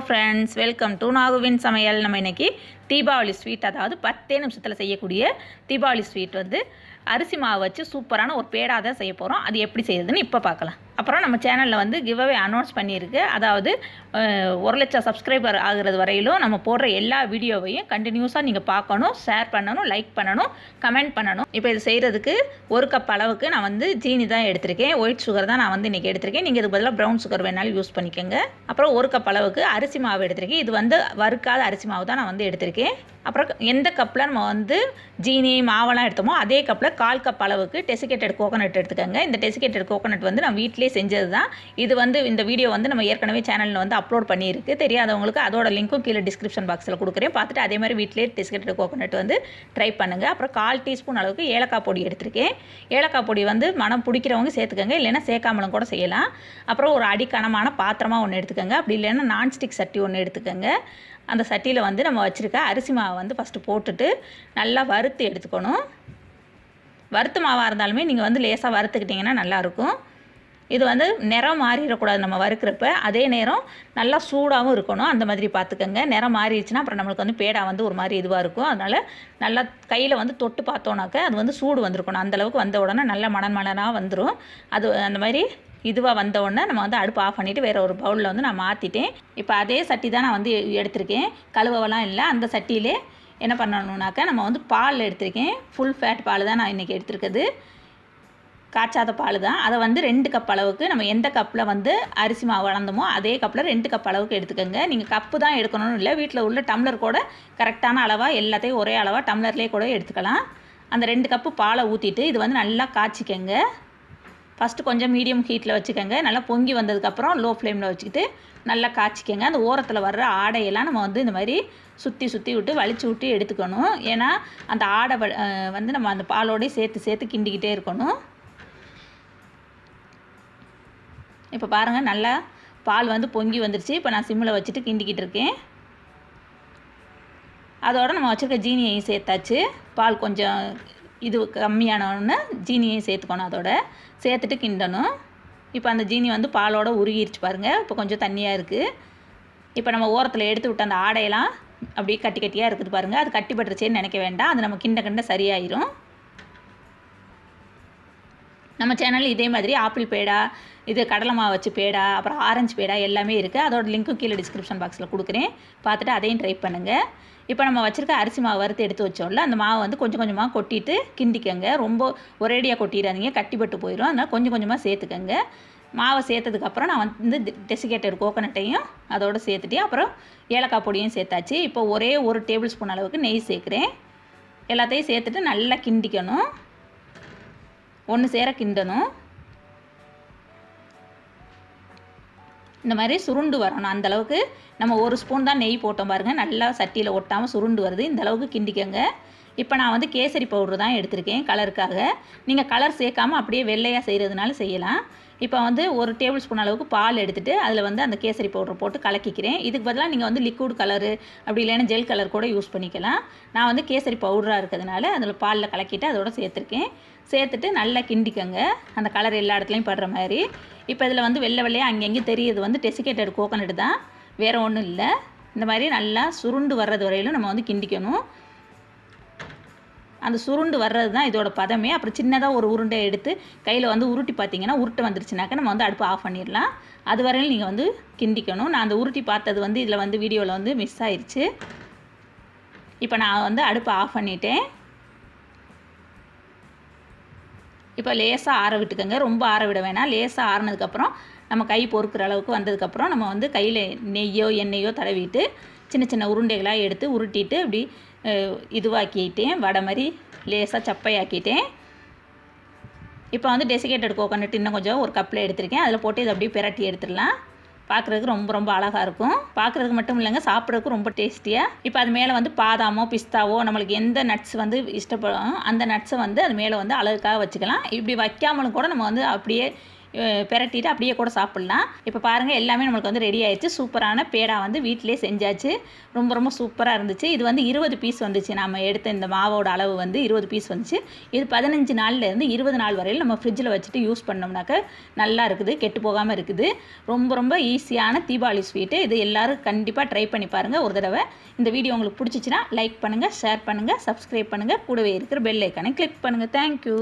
Friends, welcome to நாகுவின் சமையல். நம்ம இன்றைக்கி தீபாவளி ஸ்வீட், அதாவது 10 நிமிஷத்தில் செய்யக்கூடிய தீபாவளி ஸ்வீட் வந்து அரிசி மாவு வச்சு சூப்பரான ஒரு பேடா தான் செய்ய போகிறோம். அது எப்படி செய்யுதுன்னு இப்போ பார்க்கலாம். அப்புறம் நம்ம சேனலில் வந்து கிவ்அவே அனௌன்ஸ் பண்ணியிருக்கு. அதாவது 1,00,000 சப்ஸ்கிரைபர் ஆகிறது வரையிலும் நம்ம போடுற எல்லா வீடியோவையும் கண்டினியூஸாக நீங்கள் பார்க்கணும், ஷேர் பண்ணணும், லைக் பண்ணணும், கமெண்ட் பண்ணணும். இப்போ இது செய்கிறதுக்கு 1 கப் அளவுக்கு நான் வந்து ஜீனி தான் எடுத்திருக்கேன். ஒயிட் சுகர் தான் நான் வந்து இன்றைக்கி எடுத்திருக்கேன். நீங்கள் இதுக்கு பதிலாக ப்ரௌன் சுகர் வேணாலும் யூஸ் பண்ணிக்கோங்க. அப்புறம் 1 கப் அளவுக்கு அரிசி மாவு எடுத்திருக்கேன். இது வந்து வறுக்காத அரிசி மாவு தான் நான் வந்து எடுத்திருக்கேன். அப்புறம் எந்த கப்பில் நம்ம வந்து ஜீனி மாவெல்லாம் எடுத்தோமோ அதே கப்பில் 1/4 கப் அளவுக்கு டெசிகேட்டட் கோகோனட் எடுத்துக்கோங்க. இந்த டெசிகேட்டட் கோகோனட் வந்து நான் வீட்டிலே செஞ்சது தான். இது வந்து இந்த வீடியோ வந்து நம்ம ஏற்கனவே சேனலில் வந்து அப்லோட் பண்ணியிருக்கு. தெரியாதவங்களுக்கு அதோட லிங்க்கும் கீழே டிஸ்கிரிப்ஷன் பாக்ஸில் கொடுக்குறேன். பார்த்துட்டு அதே மாதிரி வீட்டிலே டெசிகேட்டட் கோகோனட் வந்து ட்ரை பண்ணுங்கள். அப்புறம் 1/4 டீஸ்பூன் அளவுக்கு ஏலக்காய் பொடி எடுத்திருக்கேன். ஏலக்காய் பொடி வந்து மனம் பிடிக்கிறவங்க சேர்த்துக்கோங்க, இல்லைன்னா சேர்க்காமலும் கூட செய்யலாம். அப்புறம் ஒரு அடிக்கனமான பாத்திரமாக ஒன்று எடுத்துக்கோங்க. அப்படி இல்லைன்னா நான்ஸ்டிக் சட்டி ஒன்று எடுத்துக்கோங்க. அந்த சட்டியில் வந்து நம்ம வச்சுருக்க அரிசி மாவை வந்து ஃபஸ்ட்டு போட்டுட்டு நல்லா வறுத்து எடுத்துக்கணும். வறுத்து மாவாக இருந்தாலுமே நீங்கள் வந்து லேசாக வறுத்துக்கிட்டிங்கன்னா நல்லாயிருக்கும். இது வந்து நிறம் மாறிடக்கூடாது நம்ம வறுக்கிறப்ப. அதே நேரம் நல்லா சூடாகவும் இருக்கணும். அந்த மாதிரி பார்த்துக்கோங்க. நிறம் மாறிடுச்சுன்னா அப்புறம் நம்மளுக்கு வந்து பேடா வந்து ஒரு மாதிரி இதுவாக இருக்கும். அதனால் நல்லா கையில் வந்து தொட்டு பார்த்தோன்னாக்க அது வந்து சூடு வந்திருக்கணும். அந்தளவுக்கு வந்த உடனே நல்லா மணனாக வந்துடும். அது அந்த மாதிரி இதுவாக வந்த உடனே நம்ம வந்து அடுப்பு ஆஃப் பண்ணிவிட்டு வேறு ஒரு பவுலில் வந்து நான் மாற்றிட்டேன். இப்போ அதே சட்டி தான் நான் வந்து எடுத்திருக்கேன். கழுவலாம் இல்லை. அந்த சட்டியிலே என்ன பண்ணணுன்னாக்கா நம்ம வந்து பால் எடுத்திருக்கேன். ஃபுல் ஃபேட் பால் தான் நான் இன்றைக்கி எடுத்திருக்குது. காய்ச்சாத பால் தான். அதை வந்து 2 கப் அளவுக்கு நம்ம எந்த கப்பில் வந்து அரிசி மாவு வளர்ந்தோமோ அதே கப்பில் 2 கப் அளவுக்கு எடுத்துக்கோங்க. நீங்கள் கப்பு தான் எடுக்கணும்னு இல்லை, வீட்டில் உள்ள டம்ளர் கூட கரெக்டான அளவாக எல்லாத்தையும் ஒரே அளவாக டம்ளர்லேயே கூட எடுத்துக்கலாம். அந்த 2 கப்பு பாலை ஊற்றிட்டு இது வந்து நல்லா காய்ச்சிக்கங்க. ஃபஸ்ட்டு கொஞ்சம் மீடியம் ஹீட்டில் வச்சுக்கோங்க. நல்லா பொங்கி வந்ததுக்கப்புறம் லோ ஃப்ளேமில் வச்சுக்கிட்டு நல்லா காய்ச்சிக்கங்க. அந்த ஓரத்தில் வர்ற ஆடையெல்லாம் நம்ம வந்து இந்த மாதிரி சுற்றி விட்டு வலிச்சு விட்டு எடுத்துக்கணும். ஏன்னா அந்த ஆடை வந்து நம்ம அந்த பாலோடய சேர்த்து கிண்டிக்கிட்டே இருக்கணும். இப்போ பாருங்கள், நல்லா பால் வந்து பொங்கி வந்துருச்சு. இப்போ நான் சிம்மில் வச்சுட்டு கிண்டிக்கிட்டு இருக்கேன். அதோடு நம்ம வச்சுருக்க ஜீனியையும் சேர்த்தாச்சு. பால் கொஞ்சம் இது கம்மியானோன்னு ஜீனியையும் சேர்த்துக்கணும். அதோட சேர்த்துட்டு கிண்டணும். இப்போ அந்த ஜீனி வந்து பாலோடு உருகிருச்சு பாருங்கள். இப்போ கொஞ்சம் தண்ணியாக இருக்குது. இப்போ நம்ம ஓரத்தில் எடுத்து விட்ட அந்த ஆடையெல்லாம் அப்படியே கட்டியாக இருக்குது பாருங்கள். அது கட்டி பட்டுருச்சேன்னு நினைக்க வேண்டாம். அது நம்ம கிண்ட சரியாயிரும். நம்ம சேனலில் இதே மாதிரி ஆப்பிள் பேடா, இது கடலை மாவு வச்சு பேடா, அப்புறம் ஆரஞ்சு பேடா எல்லாமே இருக்குது. அதோட லிங்க்கும் கீழே டிஸ்கிரிப்ஷன் பாக்ஸில் கொடுக்குறேன். பார்த்துட்டு அதையும் ட்ரை பண்ணுங்கள். இப்போ நம்ம வச்சுருக்க அரிசி மாவு வறுத்து எடுத்து வச்சோம்ல, அந்த மாவை வந்து கொஞ்சம் கொஞ்சமாக கொட்டிட்டு கிண்டிக்கங்க. ரொம்ப ஒரேடியாக கொட்டிடாதீங்க, கட்டிப்பட்டு போயிடும். அதனால் கொஞ்சம் கொஞ்சமாக சேர்த்துக்கங்க. மாவை சேர்த்ததுக்கப்புறம் நான் வந்து டெசிகேட்டட் கோகோனட்டையும் அதோடு சேர்த்துட்டேன். அப்புறம் ஏலக்காய் பொடியும் சேர்த்தாச்சு. இப்போ ஒரே 1 டேபிள் ஸ்பூன் அளவுக்கு நெய் சேர்க்குறேன். எல்லாத்தையும் சேர்த்துட்டு நல்லா கிண்டிக்கணும். ஒன்று சேர கிண்டணும். இந்த மாதிரி சுருண்டு வரணும். அந்தளவுக்கு நம்ம 1 ஸ்பூன் தான் நெய் போட்டோம் பாருங்கள். நல்லா சட்டியில் ஒட்டாமல் சுருண்டு வருது. இந்த அளவுக்கு கிண்டிக்கங்க. இப்போ நான் வந்து கேசரி பவுட்ரு தான் எடுத்திருக்கேன் கலருக்காக. நீங்கள் கலர் சேர்க்காமல் அப்படியே வெள்ளையாக செய்கிறதுனால செய்யலாம். இப்போ வந்து 1 டேபிள் ஸ்பூன் அளவுக்கு பால் எடுத்துகிட்டு அதில் வந்து அந்த கேசரி பவுட்ரு போட்டு கலக்கிக்கிறேன். இதுக்கு பதிலாக நீங்கள் வந்து லிக்விட் கலரு அப்படி இல்லைன்னா ஜெல் கலர் கூட யூஸ் பண்ணிக்கலாம். நான் வந்து கேசரி பவுடராக இருக்கிறதுனால அதில் பாலில் கலக்கிட்டு அதோட சேர்த்துருக்கேன். சேர்த்துட்டு நல்லா கிண்டிக்கங்க, அந்த கலர் எல்லா இடத்துலையும் படுற மாதிரி. இப்போ இதில் வந்து வெள்ளையாக அங்கங்கே தெரியுது வந்து டெசிகேட்டட் கோகோனட் தான், வேறு ஒன்றும் இல்லை. இந்த மாதிரி நல்லா சுருண்டு வர்றது வரையிலும் நம்ம வந்து கிண்டிக்கணும். அந்த சுருண்டு வர்றது தான் இதோட பதமே. அப்புறம் சின்னதாக ஒரு உருண்டை எடுத்து கையில் வந்து உருட்டி பார்த்தீங்கன்னா உருட்டை வந்துருச்சுனாக்கா நம்ம வந்து அடுப்பு ஆஃப் பண்ணிடலாம். அது வரையிலும் நீங்கள் வந்து கிண்டிக்கணும். நான் அந்த உருட்டி பார்த்தது வந்து இதில் வந்து வீடியோவில் வந்து மிஸ் ஆயிடுச்சு. இப்போ நான் வந்து அடுப்பை ஆஃப் பண்ணிட்டேன். இப்போ லேசாக ஆற விட்டுக்கோங்க. ரொம்ப ஆற விட வேணாம். லேசாக ஆறினதுக்கப்புறம் நம்ம கை பொறுக்கிற அளவுக்கு வந்ததுக்கப்புறம் நம்ம வந்து கையில் நெய்யோ எண்ணெயோ தடவிட்டு சின்ன சின்ன உருண்டைகளாக எடுத்து உருட்டிட்டு அப்படி இதுவாக்கிட்டேன். வடை மாதிரி லேசாக சப்பையாக்கிட்டேன். இப்போ வந்து டெசிகேட்டட் கோகோனட் இன்னும் கொஞ்சம் ஒரு கப்பில் எடுத்திருக்கேன். அதில் போட்டு இதை அப்படியே பிரட்டி எடுத்துடலாம். பார்க்குறதுக்கு ரொம்ப அழகாக இருக்கும். பார்க்குறதுக்கு மட்டும் இல்லைங்க, சாப்பிட்றதுக்கு ரொம்ப டேஸ்டியாக. இப்போ அது மேலே வந்து பாதாமோ பிஸ்தாவோ நம்மளுக்கு எந்த நட்ஸ் வந்து இஷ்டப்படும் அந்த நட்ஸை வந்து அது மேலே வந்து அழகுக்காக வச்சுக்கலாம். இப்படி வைக்காமலும் கூட நம்ம வந்து அப்படியே பிரட்டிட்டு அப்படியே கூட சாப்பிட்லாம். இப்போ பாருங்கள் எல்லாமே நம்மளுக்கு வந்து ரெடி ஆயிடுச்சு. சூப்பரான பேடா வந்து வீட்டிலே செஞ்சாச்சு. ரொம்ப ரொம்ப சூப்பராக இருந்துச்சு. இது வந்து 20 பீஸ் வந்துச்சு. நம்ம எடுத்த இந்த மாவோட அளவு வந்து 20 பீஸ் வந்துச்சு. இது 15 நாள்லேருந்து 20 நாள் வரையில் நம்ம ஃப்ரிட்ஜில் வச்சுட்டு யூஸ் பண்ணோம்னாக்க நல்லா இருக்குது, கெட்டு போகாமல் இருக்குது. ரொம்ப ரொம்ப ஈஸியான தீபாவளி ஸ்வீட்டு. இது எல்லோரும் கண்டிப்பாக ட்ரை பண்ணி பாருங்கள் ஒரு தடவை. இந்த வீடியோ உங்களுக்கு பிடிச்சிச்சின்னா லைக் பண்ணுங்கள், ஷேர் பண்ணுங்கள், சப்ஸ்கிரைப் பண்ணுங்கள், கூடவே இருக்கிற பெல் ஐக்கானை கிளிக் பண்ணுங்கள். தேங்க்யூ.